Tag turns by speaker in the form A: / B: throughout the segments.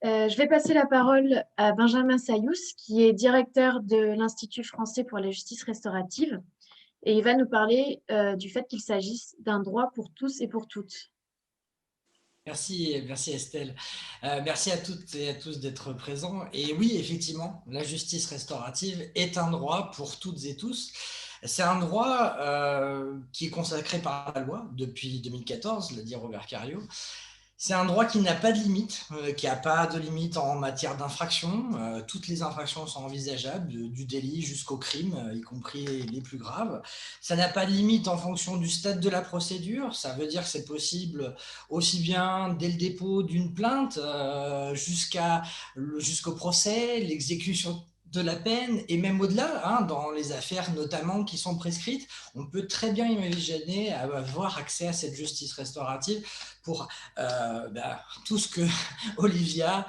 A: Je vais passer la parole à Benjamin Sayous, qui est directeur de l'Institut français pour la justice restaurative, et il va nous parler du fait qu'il s'agisse d'un droit pour tous et pour toutes.
B: Merci Estelle. Merci à toutes et à tous d'être présents. Et oui, effectivement, la justice restaurative est un droit pour toutes et tous. C'est un droit qui est consacré par la loi depuis 2014, l'a dit Robert Cario. C'est un droit qui n'a pas de limite, qui n'a pas de limite en matière d'infraction. Toutes les infractions sont envisageables, du délit jusqu'au crime, y compris les plus graves. Ça n'a pas de limite en fonction du stade de la procédure. Ça veut dire que c'est possible aussi bien dès le dépôt d'une plainte jusqu'au procès, l'exécution de la peine et même au-delà, hein, dans les affaires notamment qui sont prescrites, on peut très bien imaginer avoir accès à cette justice restaurative pour tout ce que Olivia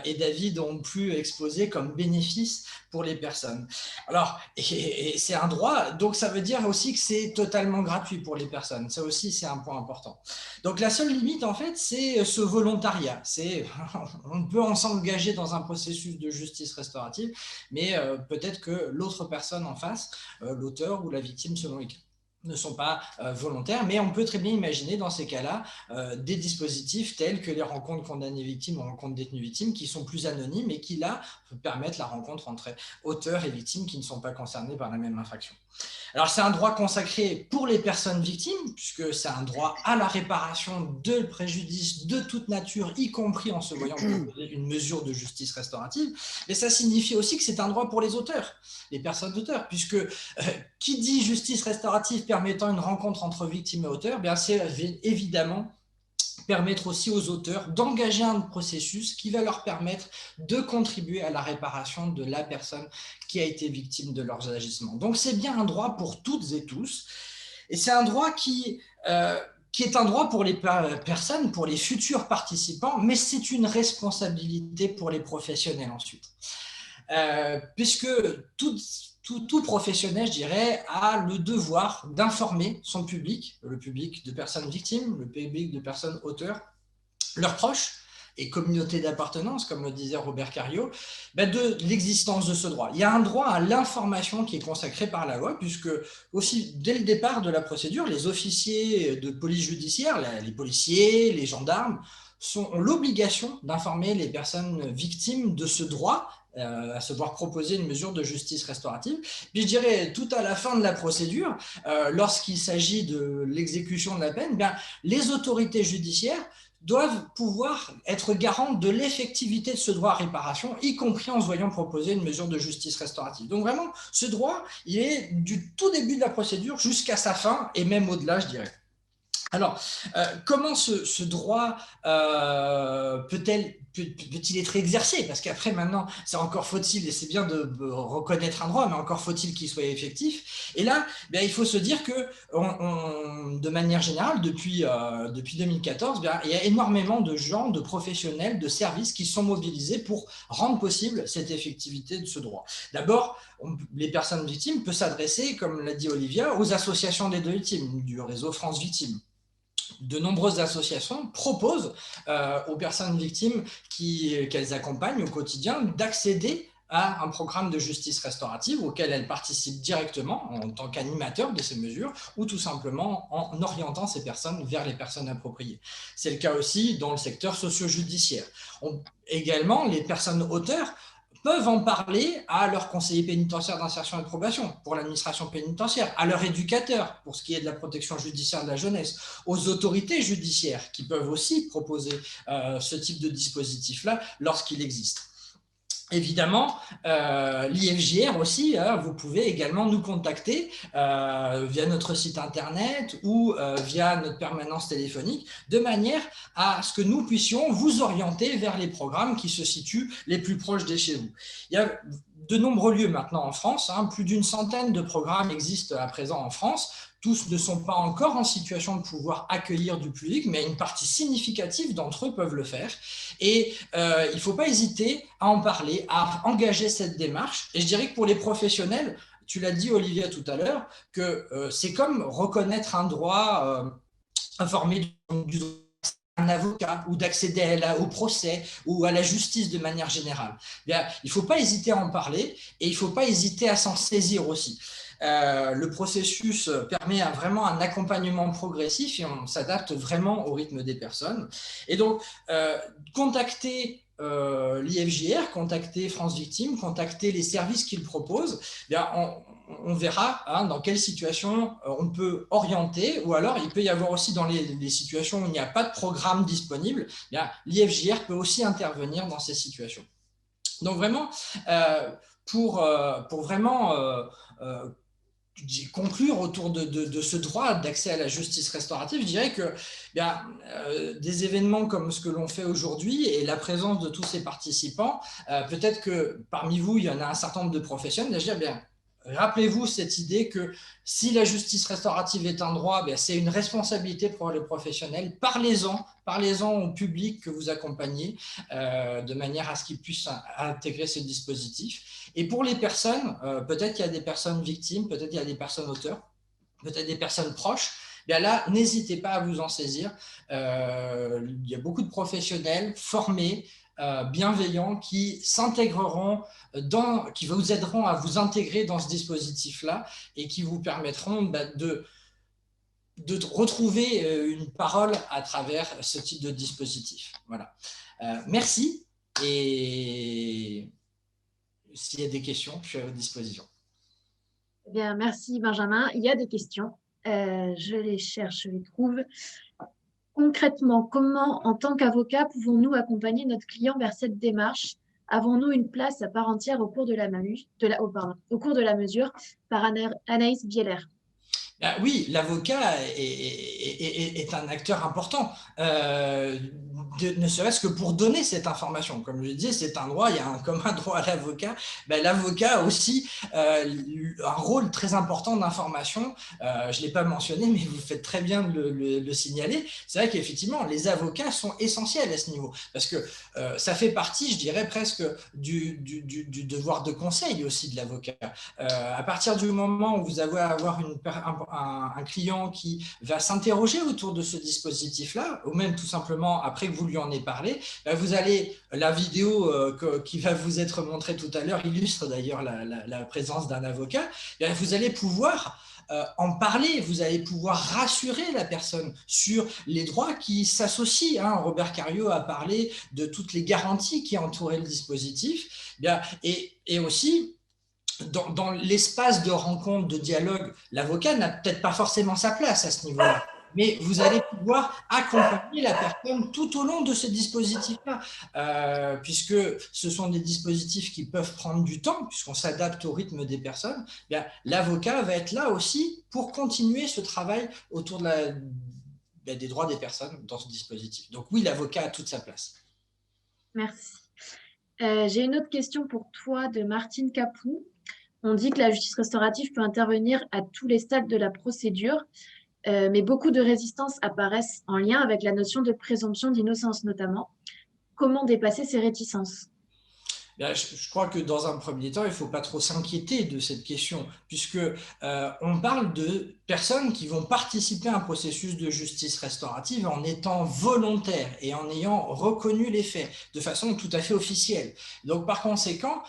B: et David ont pu exposer comme bénéfice pour les personnes. Alors, et c'est un droit, donc ça veut dire aussi que c'est totalement gratuit pour les personnes. Ça aussi, c'est un point important. Donc la seule limite, en fait, c'est ce volontariat. On peut s'engager dans un processus de justice restaurative, mais peut-être que l'autre personne en face, l'auteur ou la victime selon les cas, ne sont pas volontaires, mais on peut très bien imaginer dans ces cas-là des dispositifs tels que les rencontres condamnées-victimes ou rencontres détenues-victimes qui sont plus anonymes et qui, là, permettent la rencontre entre auteurs et victimes qui ne sont pas concernés par la même infraction. Alors, c'est un droit consacré pour les personnes victimes, puisque c'est un droit à la réparation de préjudice de toute nature, y compris en se voyant proposer une mesure de justice restaurative. Mais ça signifie aussi que c'est un droit pour les auteurs, les personnes d'auteurs, puisque qui dit justice restaurative permettant une rencontre entre victimes et auteurs, bien c'est évidemment permettre aussi aux auteurs d'engager un processus qui va leur permettre de contribuer à la réparation de la personne qui a été victime de leurs agissements. Donc c'est bien un droit pour toutes et tous, et c'est un droit qui est un droit pour les personnes, pour les futurs participants, mais c'est une responsabilité pour les professionnels ensuite. Puisque tout professionnel, je dirais, a le devoir d'informer son public, le public de personnes victimes, le public de personnes auteurs, leurs proches et communautés d'appartenance, comme le disait Robert Cario, de l'existence de ce droit. Il y a un droit à l'information qui est consacré par la loi, puisque aussi dès le départ de la procédure, les officiers de police judiciaire, les policiers, les gendarmes, ont l'obligation d'informer les personnes victimes de ce droit à se voir proposer une mesure de justice restaurative. Puis je dirais, tout à la fin de la procédure, lorsqu'il s'agit de l'exécution de la peine, bien, les autorités judiciaires doivent pouvoir être garantes de l'effectivité de ce droit à réparation, y compris en se voyant proposer une mesure de justice restaurative. Donc vraiment, ce droit, il est du tout début de la procédure jusqu'à sa fin, et même au-delà, je dirais. Alors, comment ce droit peut-il être exercé? Parce qu'après, maintenant, c'est encore faut-il, et c'est bien de reconnaître un droit, mais encore faut-il qu'il soit effectif. Et là, bien, il faut se dire que, de manière générale, depuis 2014, bien, il y a énormément de gens, de professionnels, de services qui sont mobilisés pour rendre possible cette effectivité de ce droit. D'abord, les personnes victimes peuvent s'adresser, comme l'a dit Olivia, aux associations d'aide aux victimes, du réseau France Victimes. De nombreuses associations proposent aux personnes victimes qu'elles accompagnent au quotidien d'accéder à un programme de justice restaurative auquel elles participent directement en tant qu'animateurs de ces mesures ou tout simplement en orientant ces personnes vers les personnes appropriées. C'est le cas aussi dans le secteur socio-judiciaire. Également, les personnes auteurs peuvent en parler à leur conseiller pénitentiaire d'insertion et de probation pour l'administration pénitentiaire, à leur éducateur pour ce qui est de la protection judiciaire de la jeunesse, aux autorités judiciaires qui peuvent aussi proposer ce type de dispositif-là lorsqu'il existe. Évidemment, l'IFJR aussi, vous pouvez également nous contacter via notre site internet ou via notre permanence téléphonique, de manière à ce que nous puissions vous orienter vers les programmes qui se situent les plus proches de chez vous. Il y a de nombreux lieux maintenant en France, plus d'une centaine de programmes existent à présent en France. Tous ne sont pas encore en situation de pouvoir accueillir du public, mais une partie significative d'entre eux peuvent le faire. Et il ne faut pas hésiter à en parler, à engager cette démarche. Et je dirais que pour les professionnels, tu l'as dit Olivia tout à l'heure, que c'est comme reconnaître un droit informé du droit un avocat ou d'accéder au procès ou à la justice de manière générale. Bien, il ne faut pas hésiter à en parler et il ne faut pas hésiter à s'en saisir aussi. Le processus permet vraiment un accompagnement progressif et on s'adapte vraiment au rythme des personnes. Et donc, contacter l'IFJR, contacter France Victime, contacter les services qu'ils proposent, bien, on verra dans quelle situation on peut orienter, ou alors il peut y avoir aussi dans les situations où il n'y a pas de programme disponible, l'IFJR peut aussi intervenir dans ces situations. Donc vraiment, pour vraiment conclure autour de ce droit d'accès à la justice restaurative, je dirais que des événements comme ce que l'on fait aujourd'hui et la présence de tous ces participants, peut-être que parmi vous, il y en a un certain nombre de professionnels, je dirais rappelez-vous cette idée que si la justice restaurative est un droit, c'est une responsabilité pour les professionnels. Parlez-en au public que vous accompagnez de manière à ce qu'ils puissent intégrer ce dispositif. Et pour les personnes, peut-être qu'il y a des personnes victimes, peut-être qu'il y a des personnes auteurs, peut-être des personnes proches, bien là, n'hésitez pas à vous en saisir. Il y a beaucoup de professionnels formés, bienveillants qui s'intégreront qui vous aideront à vous intégrer dans ce dispositif-là et qui vous permettront de retrouver une parole à travers ce type de dispositif. Voilà. Merci et s'il y a des questions, je suis à votre disposition.
A: Eh bien, merci Benjamin. Il y a des questions. Je les cherche, je les trouve. Concrètement, comment, en tant qu'avocat, pouvons-nous accompagner notre client vers cette démarche? Avons-nous une place à part entière au cours de la, au cours de la mesure par Anaïs Bieler?
B: Oui, l'avocat est un acteur important, ne serait-ce que pour donner cette information. Comme je le disais, c'est un droit, il y a comme un droit à l'avocat. L'avocat a aussi un rôle très important d'information. Je ne l'ai pas mentionné, mais vous faites très bien de le signaler. C'est vrai qu'effectivement, les avocats sont essentiels à ce niveau, parce que ça fait partie, je dirais presque, du devoir de conseil aussi de l'avocat. À partir du moment où vous allez avoir un client qui va s'interroger autour de ce dispositif-là, ou même tout simplement après que vous lui en ayez parlé, vous allez, la vidéo qui va vous être montrée tout à l'heure illustre d'ailleurs la présence d'un avocat, vous allez pouvoir en parler, vous allez pouvoir rassurer la personne sur les droits qui s'associent. Robert Cario a parlé de toutes les garanties qui entouraient le dispositif, et aussi dans l'espace de rencontre, de dialogue, l'avocat n'a peut-être pas forcément sa place à ce niveau-là, mais vous allez pouvoir accompagner la personne tout au long de ce dispositif-là, puisque ce sont des dispositifs qui peuvent prendre du temps, puisqu'on s'adapte au rythme des personnes. L'avocat va être là aussi pour continuer ce travail autour des droits des personnes dans ce dispositif. Donc oui, l'avocat a toute sa place.
A: Merci. J'ai une autre question pour toi de Martine Capou. On dit que la justice restaurative peut intervenir à tous les stades de la procédure, mais beaucoup de résistances apparaissent en lien avec la notion de présomption d'innocence notamment. Comment dépasser ces réticences?
B: Je crois que dans un premier temps, il ne faut pas trop s'inquiéter de cette question, puisque on parle de personnes qui vont participer à un processus de justice restaurative en étant volontaires et en ayant reconnu les faits de façon tout à fait officielle. Donc par conséquent,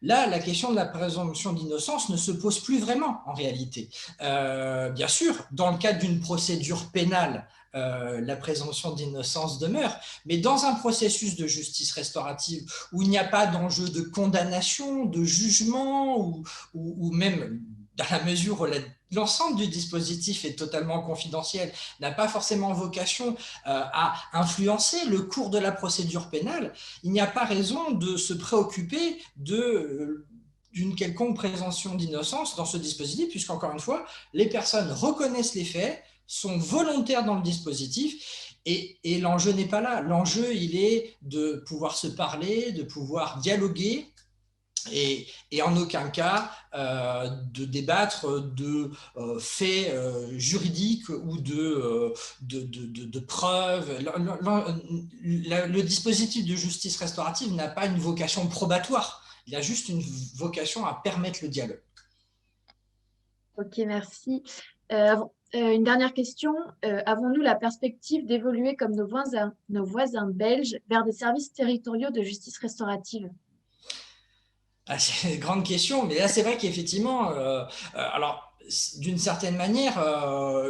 B: là, la question de la présomption d'innocence ne se pose plus vraiment en réalité. Bien sûr, dans le cadre d'une procédure pénale, la présomption d'innocence demeure, mais dans un processus de justice restaurative où il n'y a pas d'enjeu de condamnation, de jugement, ou même dans la mesure où l'ensemble du dispositif est totalement confidentiel, n'a pas forcément vocation à influencer le cours de la procédure pénale, il n'y a pas raison de se préoccuper d'une quelconque présomption d'innocence dans ce dispositif, puisqu'encore une fois, les personnes reconnaissent les faits, sont volontaires dans le dispositif, et l'enjeu n'est pas là. L'enjeu, il est de pouvoir se parler, de pouvoir dialoguer, et en aucun cas de débattre de faits juridiques ou de preuves. Le dispositif de justice restaurative n'a pas une vocation probatoire, il a juste une vocation à permettre le dialogue.
A: Ok, merci. une dernière question. Avons-nous la perspective d'évoluer comme nos voisins belges vers des services territoriaux de justice restaurative?
B: Ah, c'est une grande question, mais là c'est vrai qu'effectivement, alors d'une certaine manière,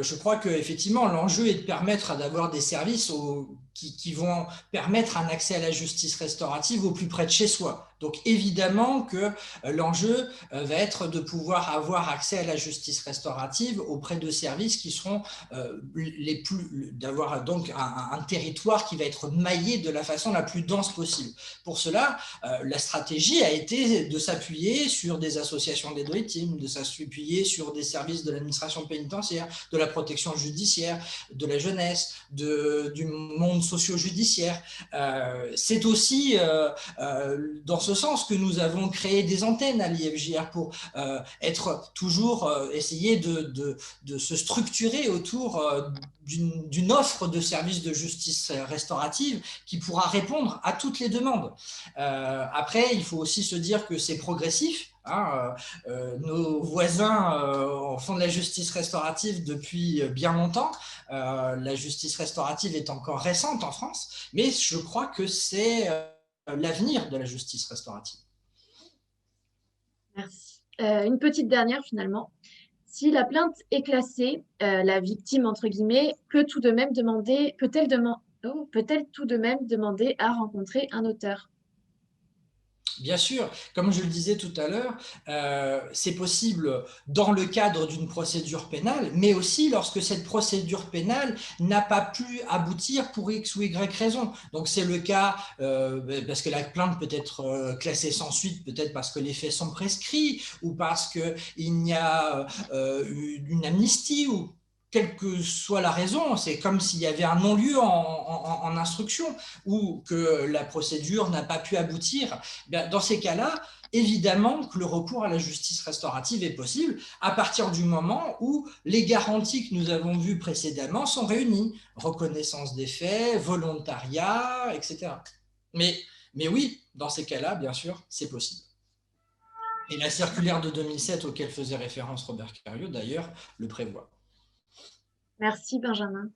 B: je crois que effectivement l'enjeu est de permettre d'avoir des services qui vont permettre un accès à la justice restaurative au plus près de chez soi. Donc évidemment que l'enjeu va être de pouvoir avoir accès à la justice restaurative auprès de services qui seront les plus, d'avoir donc un territoire qui va être maillé de la façon la plus dense possible. Pour cela, la stratégie a été de s'appuyer sur des associations d'aide aux victimes, de s'appuyer sur des services de l'administration pénitentiaire, de la protection judiciaire, de la jeunesse, du monde socio-judiciaire. C'est aussi dans ce sens que nous avons créé des antennes à l'IFJR pour être toujours, essayer de se structurer autour d'une offre de services de justice restaurative qui pourra répondre à toutes les demandes. Après, il faut aussi se dire que c'est progressif. Hein, nos voisins font de la justice restaurative depuis bien longtemps. La justice restaurative est encore récente en France, mais je crois que c'est l'avenir de la justice restaurative.
A: Merci. Une petite dernière finalement. Si la plainte est classée, la victime, entre guillemets, peut-elle tout de même demander à rencontrer un auteur?
B: Bien sûr, comme je le disais tout à l'heure, c'est possible dans le cadre d'une procédure pénale, mais aussi lorsque cette procédure pénale n'a pas pu aboutir pour X ou Y raison. Donc c'est le cas parce que la plainte peut être classée sans suite, peut-être parce que les faits sont prescrits ou parce qu'il y a une amnistie ou quelle que soit la raison, c'est comme s'il y avait un non-lieu en instruction ou que la procédure n'a pas pu aboutir. Dans ces cas-là, évidemment que le recours à la justice restaurative est possible à partir du moment où les garanties que nous avons vues précédemment sont réunies. Reconnaissance des faits, volontariat, etc. Mais oui, dans ces cas-là, bien sûr, c'est possible. Et la circulaire de 2007 auquel faisait référence Robert Cario, d'ailleurs, le prévoit.
A: Merci Benjamin.